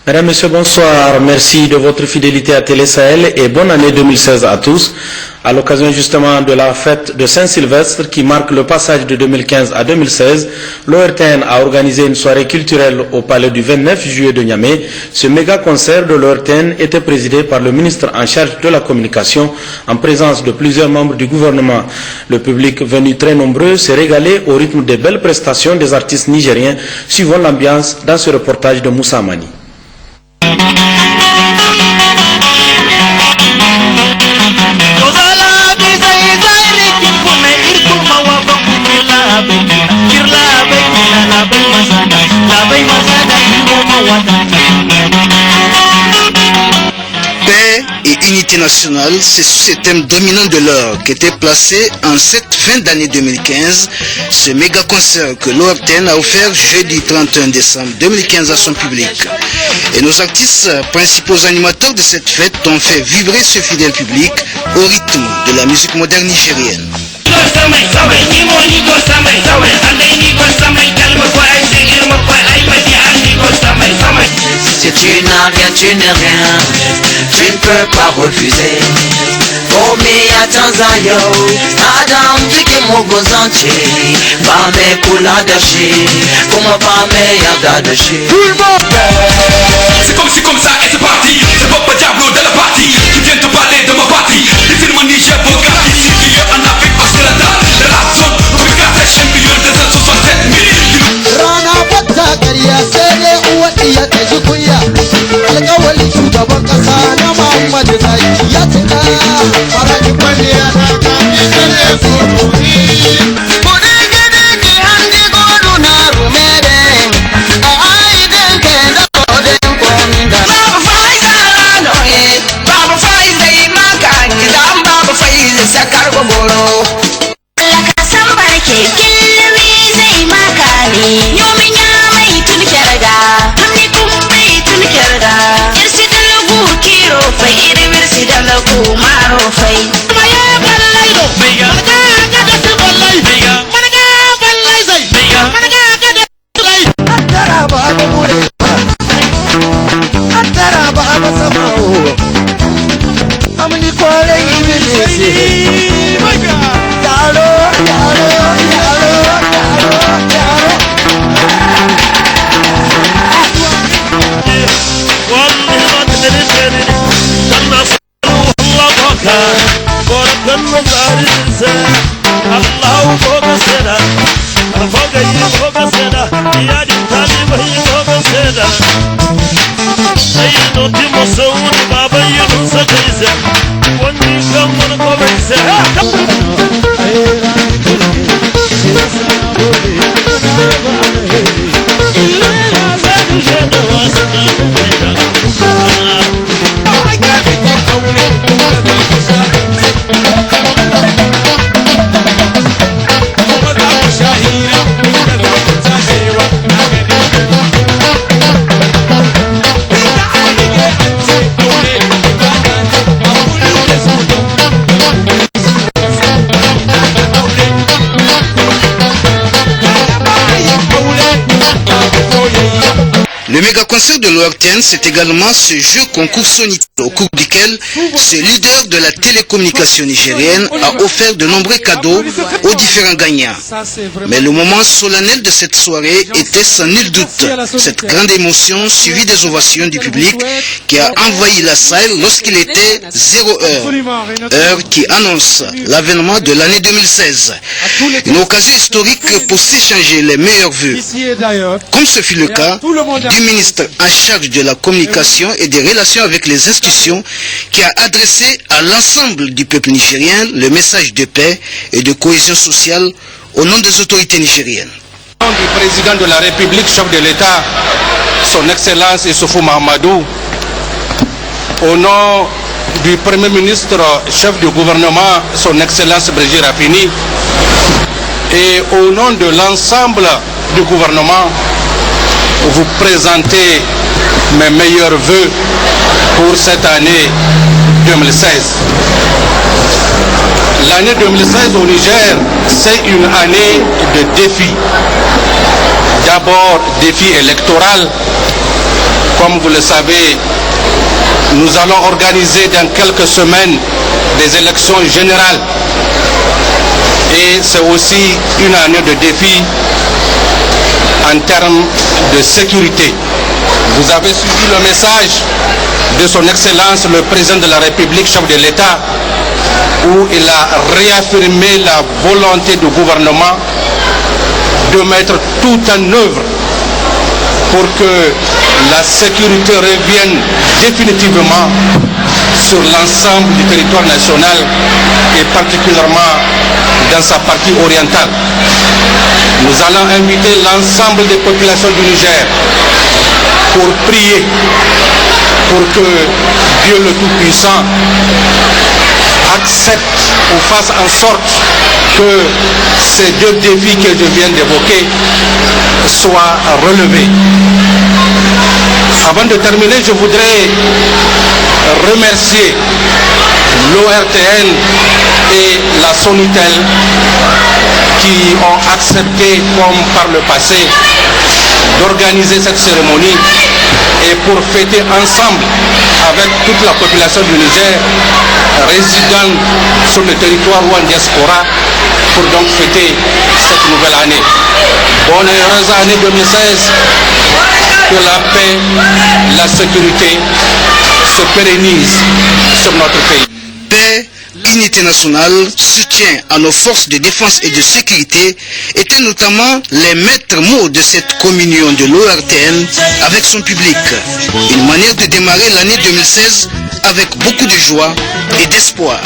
Mesdames, Messieurs, bonsoir. Merci de votre fidélité à Télé Sahel et bonne année 2016 à tous. À l'occasion justement de la fête de Saint-Sylvestre qui marque le passage de 2015 à 2016, l'ORTN a organisé une soirée culturelle au palais du 29 juillet de Niamey. Ce méga concert de l'ORTN était présidé par le ministre en charge de la communication en présence de plusieurs membres du gouvernement. Le public venu très nombreux s'est régalé au rythme des belles prestations des artistes nigériens. Suivons l'ambiance dans ce reportage de Moussa Mani. Paix et unité nationale, c'est sous ces thèmes dominants de l'heure qu'était placé en cette fin d'année 2015 ce méga concert que l'ORTN a offert jeudi 31 décembre 2015 à son public. Et nos artistes, principaux animateurs de cette fête, ont fait vibrer ce fidèle public au rythme de la musique moderne nigérienne. Si tu n'as rien, tu n'es rien, tu ne peux pas refuser. Komia Tanzania, Adam Tiki Mogozanchi, Bame Kula Dashi, Kuma Bame Yada Dashi. C'est comme ça et c'est parti. C'est Papa Diablo de la partie qui vient te parler de ma partie. Les films Niger Bogati, meilleur en Afrique occidentale. De la zone, Brigade champion de 67 000. Rana Bata Karia Sele Uwatia Tejukuya, Alkawali Shugaban Kasa na Muhammad Zai Yatina, Farani Pandia Naka Nisane Soturi. Le méga concert de l'ORTN, c'est également ce jeu concours sonique au cours duquel ce leader de la télécommunication nigérienne a offert de nombreux cadeaux aux différents gagnants. Mais le moment solennel de cette soirée était sans nul doute cette grande émotion suivie des ovations du public qui a envahi la salle lorsqu'il était 0 heure, heure qui annonce l'avènement de l'année 2016. Une occasion historique pour s'échanger les meilleurs vœux, comme ce fut le cas du ministre en charge de la communication et des relations avec les institutions qui a adressé à l'ensemble du peuple nigérien le message de paix et de cohésion sociale au nom des autorités nigériennes. Au nom du président de la République, chef de l'État, son Excellence Issoufou Mahamadou, au nom du Premier ministre, chef du gouvernement, son Excellence Brigitte Raffini, et au nom de l'ensemble du gouvernement, vous présenter mes meilleurs vœux pour cette année 2016. L'année 2016 au Niger, c'est une année de défis. D'abord, défi électoral, Comme vous le savez, nous allons organiser dans quelques semaines des élections générales. Et c'est aussi une année de défi en termes de sécurité. Vous avez suivi le message de son Excellence le Président de la République, chef de l'État, où il a réaffirmé la volonté du gouvernement de mettre tout en œuvre pour que la sécurité revienne définitivement sur l'ensemble du territoire national et particulièrement dans sa partie orientale. Nous allons inviter l'ensemble des populations du Niger pour prier pour que Dieu le Tout-Puissant accepte ou fasse en sorte que ces deux défis que je viens d'évoquer soient relevés. Avant de terminer, je voudrais remercier l'ORTN et la Sonitel qui ont accepté, comme par le passé, d'organiser cette cérémonie et pour fêter ensemble avec toute la population du Niger résidant sur le territoire ou en diaspora pour donc fêter cette nouvelle année. Bonne et heureuse année 2016, que la paix, la sécurité se pérennisent sur notre pays. Paix, unité nationale, soutien à nos forces de défense et de sécurité étaient notamment les maîtres mots de cette communion de l'ORTN avec son public. Une manière de démarrer l'année 2016 avec beaucoup de joie et d'espoir.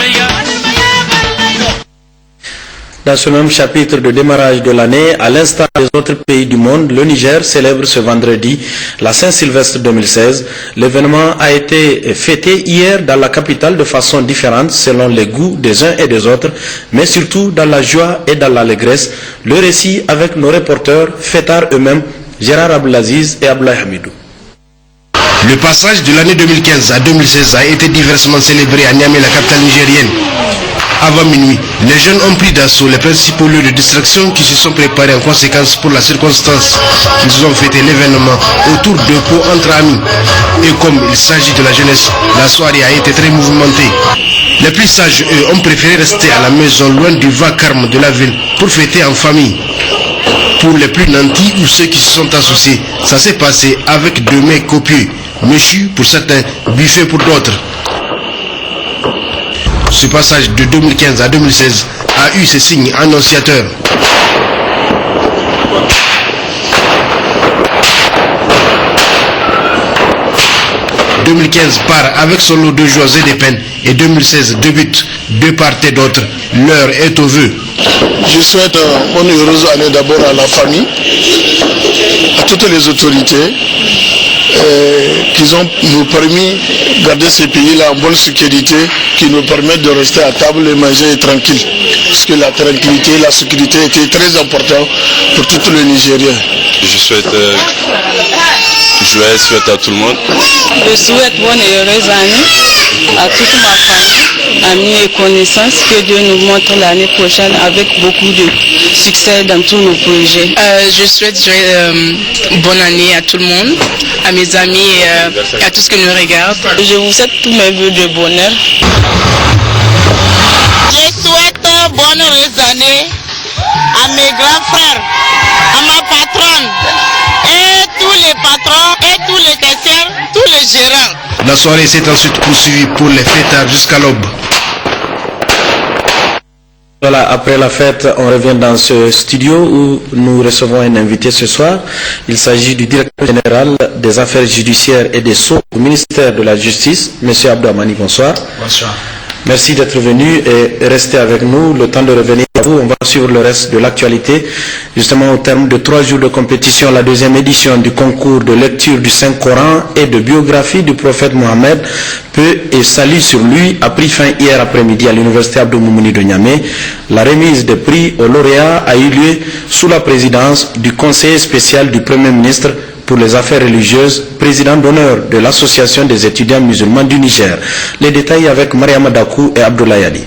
Dans ce même chapitre de démarrage de l'année, à l'instar des autres pays du monde, le Niger célèbre ce vendredi la Saint-Sylvestre 2016. L'événement a été fêté hier dans la capitale de façon différente selon les goûts des uns et des autres, mais surtout dans la joie et dans l'allégresse. Le récit avec nos reporters, fêtards eux-mêmes, Gérard Abdelaziz et Abdoulaye Hamidou. Le passage de l'année 2015 à 2016 a été diversement célébré à Niamey, la capitale nigérienne. Avant minuit, les jeunes ont pris d'assaut les principaux lieux de distraction qui se sont préparés en conséquence pour la circonstance. Ils ont fêté l'événement autour de pots entre amis. Et comme il s'agit de la jeunesse, la soirée a été très mouvementée. Les plus sages, eux, ont préféré rester à la maison loin du vacarme de la ville pour fêter en famille. Pour les plus nantis ou ceux qui se sont associés, ça s'est passé avec deux mets copieux, méchus pour certains, buffets pour d'autres. Ce passage de 2015 à 2016 a eu ses signes annonciateurs. « 2015 part avec son lot de joies et de peines et 2016 débute de part et d'autre. L'heure est au vœu. » Je souhaite une heureuse année d'abord à la famille, à toutes les autorités qui ont nous permis de garder ces pays-là en bonne sécurité, qui nous permettent de rester à table et manger tranquille. Parce que la tranquillité et la sécurité étaient très importantes pour tous les Nigériens. Je souhaite joyeuse fête à tout le monde. Je souhaite bonne et heureuse année à toute ma famille, amis et connaissances. Que Dieu nous montre l'année prochaine avec beaucoup de succès dans tous nos projets. Je souhaite bonne année à tout le monde, à mes amis et à tout ce qui nous regarde. Je vous souhaite tous mes vœux de bonheur. Je souhaite bonne heureuse année à mes grands frères, à ma patronne, et tous les patrons, et tous les caissiers, tous les gérants. La soirée s'est ensuite poursuivie pour les fêtards jusqu'à l'aube. Voilà, après la fête, on revient dans ce studio où nous recevons un invité ce soir. Il s'agit du directeur général des affaires judiciaires et des sceaux au ministère de la Justice, M. Abdou Amani. Bonsoir. Bonsoir. Merci d'être venu et restez avec nous. Le temps de revenir à vous, on va suivre le reste de l'actualité. Justement, au terme de 3 jours de compétition, la deuxième édition du concours de lecture du Saint-Coran et de biographie du prophète Mohammed, Paix et salut sur lui, a pris fin hier après-midi à l'université Abdou Moumouni de Niamey. La remise des prix aux lauréats a eu lieu sous la présidence du conseiller spécial du Premier ministre pour les affaires religieuses, président d'honneur de l'Association des étudiants musulmans du Niger. Les détails avec Mariama Dakou et Abdoulaye Ali.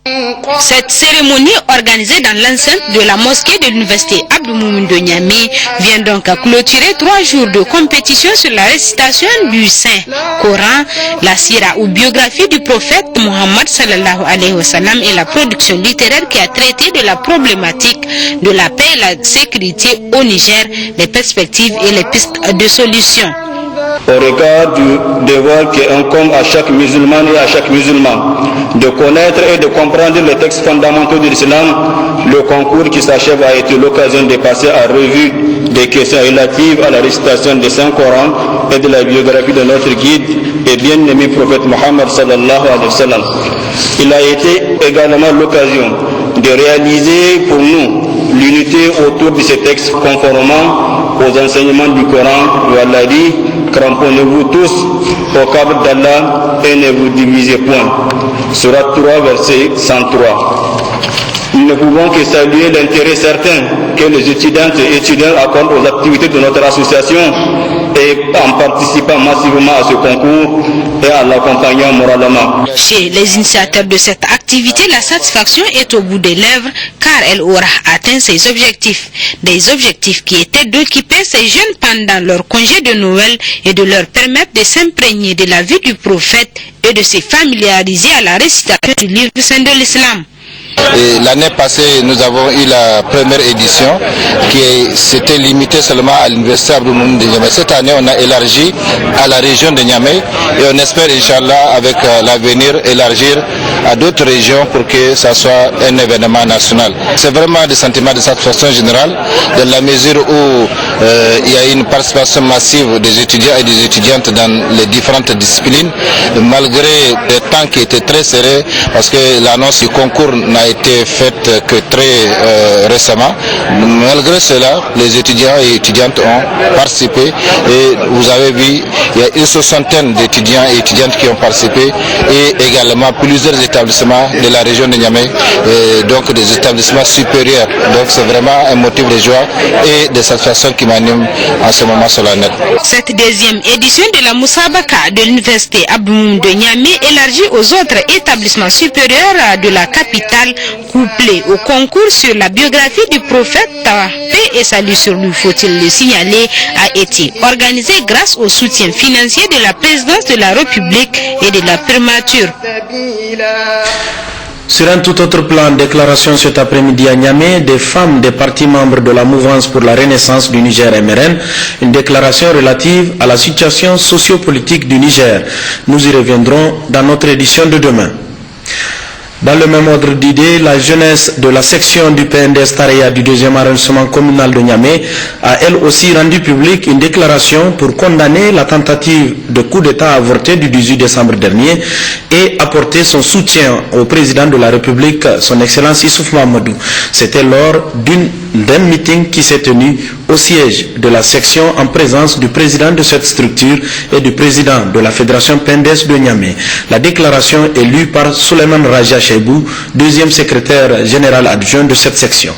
Cette cérémonie organisée dans l'enceinte de la mosquée de l'université Abdou Moumouni de Niamey vient donc à clôturer 3 jours de compétition sur la récitation du Saint-Coran, la sira ou biographie du prophète Mohammed sallallahu alayhi wa sallam et la production littéraire qui a traité de la problématique de la paix et la sécurité au Niger, les perspectives et les pistes de solutions. Au regard du devoir qui incombe à chaque musulman et à chaque musulman de connaître et de comprendre les textes fondamentaux de l'islam, le concours qui s'achève a été l'occasion de passer à revue des questions relatives à la récitation du Saint-Coran et de la biographie de notre guide et bien-aimé prophète Mohammed sallallahu alayhi wa sallam. Il a été également l'occasion de réaliser pour nous l'unité autour de ces textes conformément aux enseignements du Coran où Allah dit: cramponnez-vous tous au câble d'Allah et ne vous divisez point. Surat 3, verset 103. Nous ne pouvons que saluer l'intérêt certain que les étudiantes et étudiants accordent aux activités de notre association et en participant massivement à ce concours et en l'accompagnant moralement. Chez les initiateurs de cette activité, la satisfaction est au bout des lèvres car elle aura atteint ses objectifs. Des objectifs qui étaient d'occuper ces jeunes pendant leur congé de Noël et de leur permettre de s'imprégner de la vie du prophète et de se familiariser à la récitation du livre saint de l'islam. L'année passée, nous avons eu la première édition qui s'était limitée seulement à l'université Abdou Moumouni de Niamey. Cette année, on a élargi à la région de Niamey et on espère, Inch'Allah, avec l'avenir, élargir à d'autres régions pour que ça soit un événement national. C'est vraiment des sentiments de satisfaction générale dans la mesure où il y a une participation massive des étudiants et des étudiantes dans les différentes disciplines, malgré le temps qui était très serré parce que l'annonce du concours n'a été faite que très récemment. Malgré cela, les étudiants et étudiantes ont participé et vous avez vu, il y a une 60aine d'étudiants et étudiantes qui ont participé et également plusieurs établissements de la région de Niamey, donc des établissements supérieurs. Donc c'est vraiment un motif de joie et de satisfaction qui m'anime en ce moment solennel. Cette deuxième édition de la Moussabaka de l'université Abdou Moumouni de Niamey élargie aux autres établissements supérieurs de la capitale, couplé au concours sur la biographie du prophète, paix et salut sur lui, faut-il le signaler, a été organisé grâce au soutien financier de la présidence de la République et de la primature. Sur un tout autre plan, déclaration cet après-midi à Niamey des femmes des partis membres de la mouvance pour la renaissance du Niger MRN, une déclaration relative à la situation sociopolitique du Niger. Nous y reviendrons dans notre édition de demain. Dans le même ordre d'idées, la jeunesse de la section du PNDS Tareya du 2e arrondissement communal de Niamey a elle aussi rendu publique une déclaration pour condamner la tentative de coup d'État avorté du 18 décembre dernier et apporter son soutien au président de la République, son Excellence Issouf Mahamadou. C'était lors d'un meeting qui s'est tenu au siège de la section en présence du président de cette structure et du président de la Fédération PNDS de Niamey. La déclaration est lue par Souleymane Raja Cheibou, deuxième secrétaire général adjoint de cette section.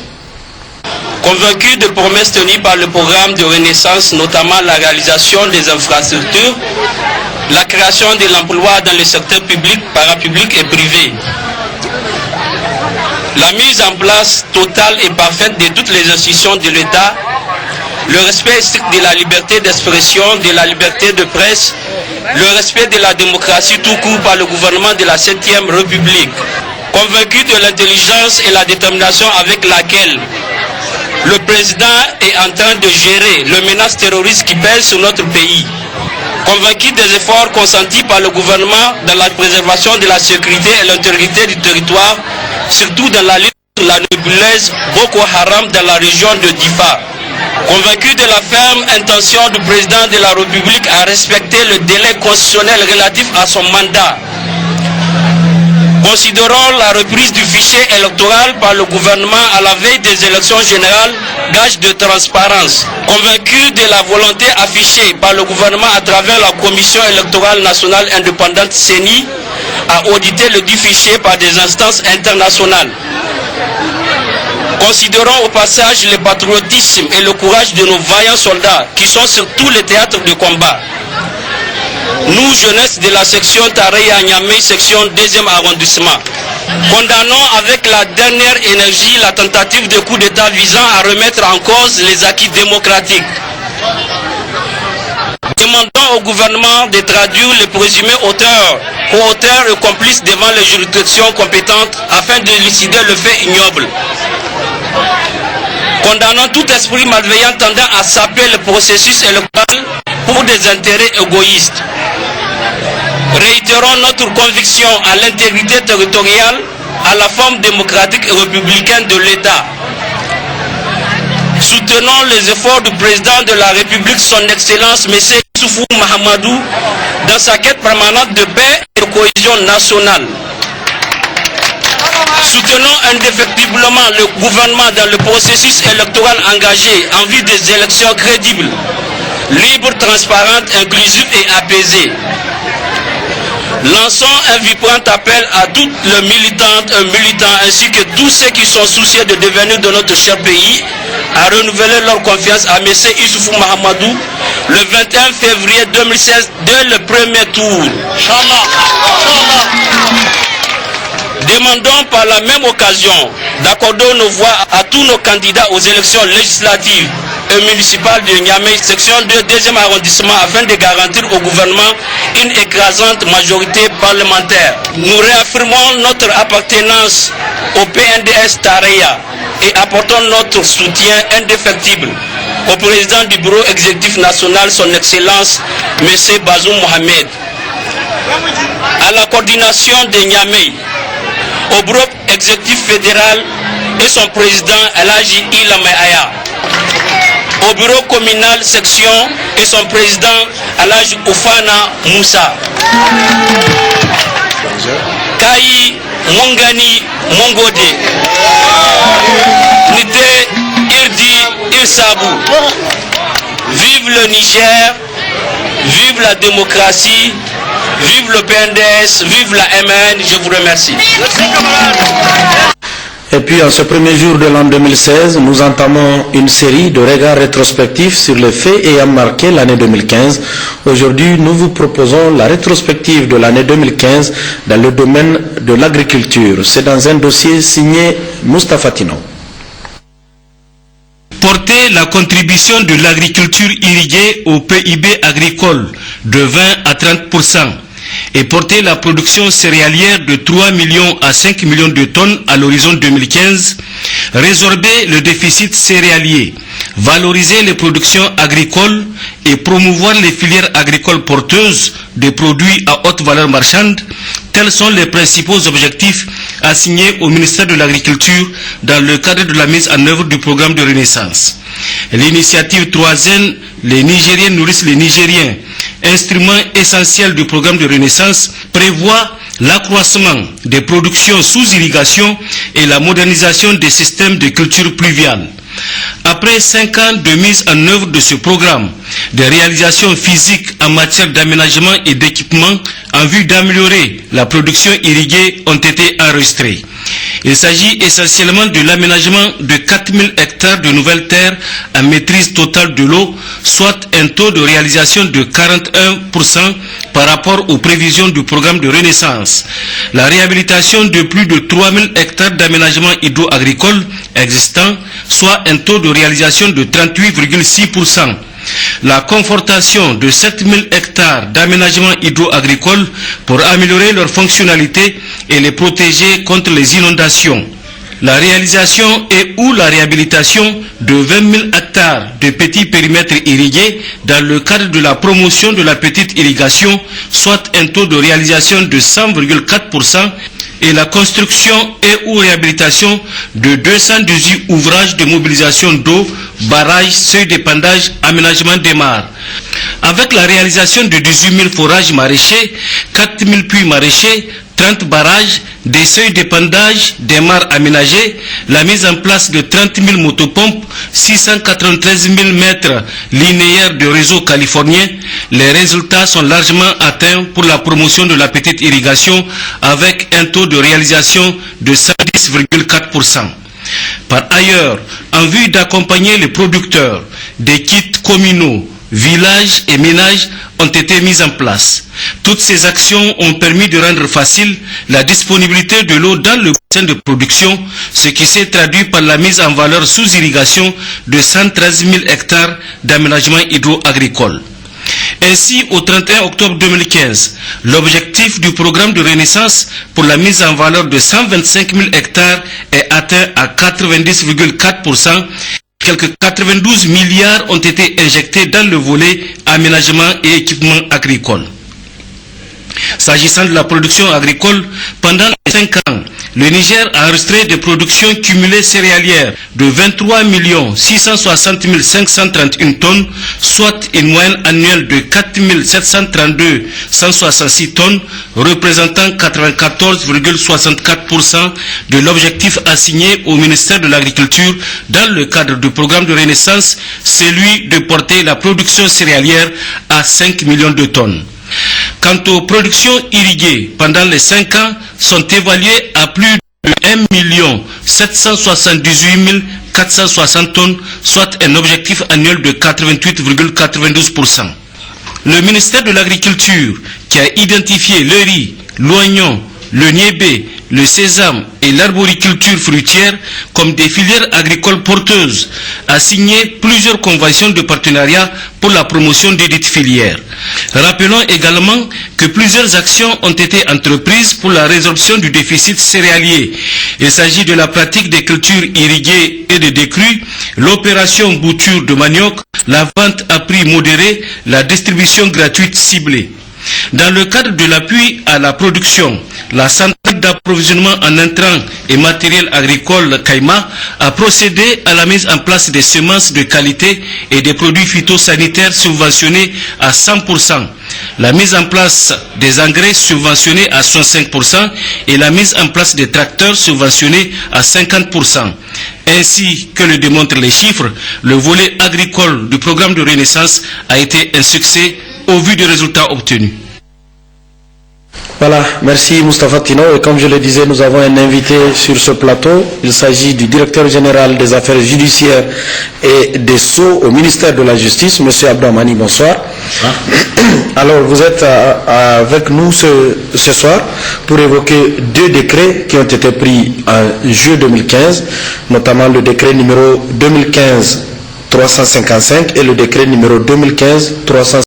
Convaincu de promesses tenues par le programme de renaissance, notamment la réalisation des infrastructures, la création de l'emploi dans le secteur public, parapublic et privé, la mise en place totale et parfaite de toutes les institutions de l'État, le respect strict de la liberté d'expression, de la liberté de presse, le respect de la démocratie tout court par le gouvernement de la 7e République. Convaincu de l'intelligence et la détermination avec laquelle le président est en train de gérer le menace terroriste qui pèse sur notre pays. Convaincu des efforts consentis par le gouvernement dans la préservation de la sécurité et l'intégrité du territoire, surtout dans la lutte contre la nébuleuse Boko Haram dans la région de Difa. Convaincu de la ferme intention du président de la République à respecter le délai constitutionnel relatif à son mandat. Considérons la reprise du fichier électoral par le gouvernement à la veille des élections générales, gage de transparence. Convaincu de la volonté affichée par le gouvernement à travers la Commission électorale nationale indépendante CENI à auditer le dit fichier par des instances internationales. Considérons au passage le patriotisme et le courage de nos vaillants soldats qui sont sur tous les théâtres de combat. Nous, jeunesse de la section Tareya Niamey, section 2e arrondissement, Condamnons avec la dernière énergie la tentative de coup d'État visant à remettre en cause les acquis démocratiques. Demandons au gouvernement de traduire les présumés auteurs, co-auteurs et complices devant les juridictions compétentes afin d'élucider le fait ignoble. Condamnons tout esprit malveillant tendant à saper le processus électoral pour des intérêts égoïstes. Réitérons notre conviction à l'intégrité territoriale, à la forme démocratique et républicaine de l'État. Soutenons les efforts du président de la République, son Excellence M. Issoufou Mahamadou, dans sa quête permanente de paix et de cohésion nationale. Soutenons indéfectiblement le gouvernement dans le processus électoral engagé en vue des élections crédibles, libres, transparentes, inclusives et apaisées. Lançons un vibrant appel à toutes les militantes et militants ainsi que tous ceux qui sont soucieux de devenir de notre cher pays à renouveler leur confiance à M. Issoufou Mahamadou le 21 février 2016 dès le premier tour. Demandons par la même occasion d'accorder nos voix à tous nos candidats aux élections législatives et municipales de Niamey, section 2, deuxième arrondissement, afin de garantir au gouvernement une écrasante majorité parlementaire. Nous réaffirmons notre appartenance au PNDS Tareya et apportons notre soutien indéfectible au président du bureau exécutif national, son Excellence, M. Bazoum Mohamed, à la coordination de Niamey, au bureau exécutif fédéral et son président Elhaji Ilame Aya, au bureau communal section et son président Elhaji Oufana Moussa, Kayi Mongani Mongode, Nite Irdi Irsabou. Vive le Niger, vive la démocratie, vive le PNDS, vive la MN, je vous remercie. Et puis en ce premier jour de l'an 2016, nous entamons une série de regards rétrospectifs sur les faits ayant marqué l'année 2015. Aujourd'hui, nous vous proposons la rétrospective de l'année 2015 dans le domaine de l'agriculture. C'est dans un dossier signé Moustapha Tino. Porter la contribution de l'agriculture irriguée au PIB agricole de 20 à 30% et porter la production céréalière de 3 millions à 5 millions de tonnes à l'horizon 2015, résorber le déficit céréalier, valoriser les productions agricoles et promouvoir les filières agricoles porteuses de produits à haute valeur marchande, tels sont les principaux objectifs assignés au ministère de l'Agriculture dans le cadre de la mise en œuvre du programme de Renaissance. L'initiative 3N, les Nigériens nourrissent les Nigériens, instrument essentiel du programme de Renaissance, prévoit l'accroissement des productions sous irrigation et la modernisation des systèmes de culture pluviale. Après 5 ans de mise en œuvre de ce programme, des réalisations physiques en matière d'aménagement et d'équipement en vue d'améliorer la production irriguée ont été enregistrées. Il s'agit essentiellement de l'aménagement de 4000 hectares de nouvelles terres à maîtrise totale de l'eau, soit un taux de réalisation de 41% par rapport aux prévisions du programme de Renaissance. La réhabilitation de plus de 3000 hectares d'aménagement hydro-agricole existants, soit un taux de réalisation de 38,6%. La confortation de 7000 hectares d'aménagement hydro-agricole pour améliorer leur fonctionnalité et les protéger contre les inondations. La réalisation et ou la réhabilitation de 20 000 hectares de petits périmètres irrigués dans le cadre de la promotion de la petite irrigation, soit un taux de réalisation de 100,4%, et la construction et ou réhabilitation de 218 ouvrages de mobilisation d'eau, barrages, seuils d'épandage, aménagement des mares. Avec la réalisation de 18 000 forages maraîchers, 4 000 puits maraîchers, 30 barrages, des seuils d'épandage, des mares aménagées, la mise en place de 30 000 motopompes, 693 000 mètres linéaires de réseau californien, les résultats sont largement atteints pour la promotion de la petite irrigation avec un taux de réalisation de 110,4%. Par ailleurs, en vue d'accompagner les producteurs, des kits communaux villages et ménages ont été mises en place. Toutes ces actions ont permis de rendre facile la disponibilité de l'eau dans le bassin de production, ce qui s'est traduit par la mise en valeur sous irrigation de 113 000 hectares d'aménagement hydro-agricole. Ainsi, au 31 octobre 2015, l'objectif du programme de renaissance pour la mise en valeur de 125 000 hectares est atteint à 90,4%. Quelques 92 milliards ont été injectés dans le volet aménagement et équipement agricole. S'agissant de la production agricole, pendant les 5 ans, le Niger a enregistré des productions cumulées céréalières de 23 660 531 tonnes, soit une moyenne annuelle de 4 732 166 tonnes, représentant 94,64% de l'objectif assigné au ministère de l'Agriculture dans le cadre du programme de renaissance, celui de porter la production céréalière à 5 millions de tonnes. Quant aux productions irriguées pendant les 5 ans, sont évaluées à plus de 1 778 460 tonnes, soit un objectif annuel de 88,92%. Le ministère de l'Agriculture, qui a identifié le riz, l'oignon, le niébé, le sésame et l'arboriculture fruitière comme des filières agricoles porteuses, a signé plusieurs conventions de partenariat pour la promotion de dites filières. Rappelons également que plusieurs actions ont été entreprises pour la résorption du déficit céréalier. Il s'agit de la pratique des cultures irriguées et de décrues, l'opération bouture de manioc, la vente à prix modéré, la distribution gratuite ciblée. Dans le cadre de l'appui à la production, la centrale d'approvisionnement en intrants et matériel agricole Caïma a procédé à la mise en place des semences de qualité et des produits phytosanitaires subventionnés à 100%, la mise en place des engrais subventionnés à 65% et la mise en place des tracteurs subventionnés à 50%. Ainsi que le démontrent les chiffres, le volet agricole du programme de renaissance a été un succès au vu des résultats obtenus. Voilà, merci Moustapha Tino. Et comme je le disais, nous avons un invité sur ce plateau. Il s'agit du directeur général des affaires judiciaires et des Sceaux au ministère de la Justice, M. Abdouhamani. Bonsoir. Alors, vous êtes avec nous ce soir pour évoquer 2 décrets qui ont été pris en juillet 2015, notamment le décret numéro 2015-355 et le décret numéro 2015-355.